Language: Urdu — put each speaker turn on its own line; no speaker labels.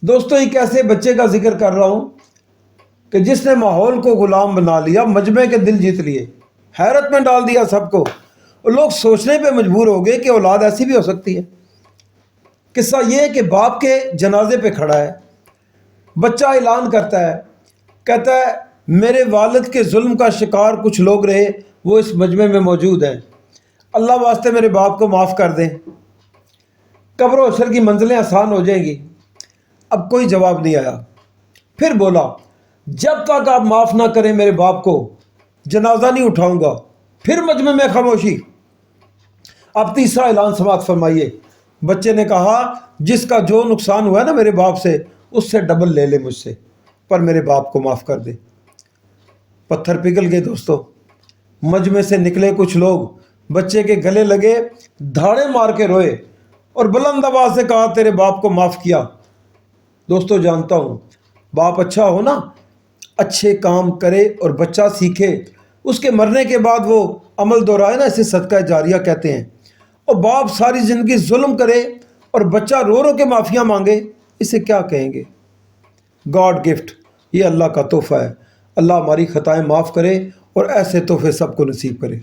دوستوں ایک ایسے بچے کا ذکر کر رہا ہوں کہ جس نے ماحول کو غلام بنا لیا، مجمع کے دل جیت لیے، حیرت میں ڈال دیا سب کو، اور لوگ سوچنے پہ مجبور ہو گئے کہ اولاد ایسی بھی ہو سکتی ہے۔ قصہ یہ ہے کہ باپ کے جنازے پہ کھڑا ہے، بچہ اعلان کرتا ہے، کہتا ہے میرے والد کے ظلم کا شکار کچھ لوگ رہے، وہ اس مجمع میں موجود ہیں، اللہ واسطے میرے باپ کو معاف کر دیں، قبر و حشر کی منزلیں آسان ہو جائیں گی۔ اب کوئی جواب نہیں آیا۔ پھر بولا جب تک آپ معاف نہ کریں میرے باپ کو، جنازہ نہیں اٹھاؤں گا۔ پھر مجمع میں خاموشی۔ اب تیسرا اعلان سماعت فرمائیے۔ بچے نے کہا جس کا جو نقصان ہوا ہے نا میرے باپ سے، اس سے ڈبل لے لے مجھ سے، پر میرے باپ کو معاف کر دے۔ پتھر پگھل گئے دوستو۔ مجمع سے نکلے کچھ لوگ، بچے کے گلے لگے، دھاڑے مار کے روئے اور بلند آواز سے کہا تیرے باپ کو معاف کیا۔ دوستو جانتا ہوں باپ اچھا ہو نا، اچھے کام کرے اور بچہ سیکھے، اس کے مرنے کے بعد وہ عمل دہرائے نا، اسے صدقہ جاریہ کہتے ہیں۔ اور باپ ساری زندگی ظلم کرے اور بچہ رو رو کے معافیاں مانگے، اسے کیا کہیں گے؟ گاڈ گفٹ، یہ اللہ کا تحفہ ہے۔ اللہ ہماری خطائیں معاف کرے اور ایسے تحفے سب کو نصیب کرے۔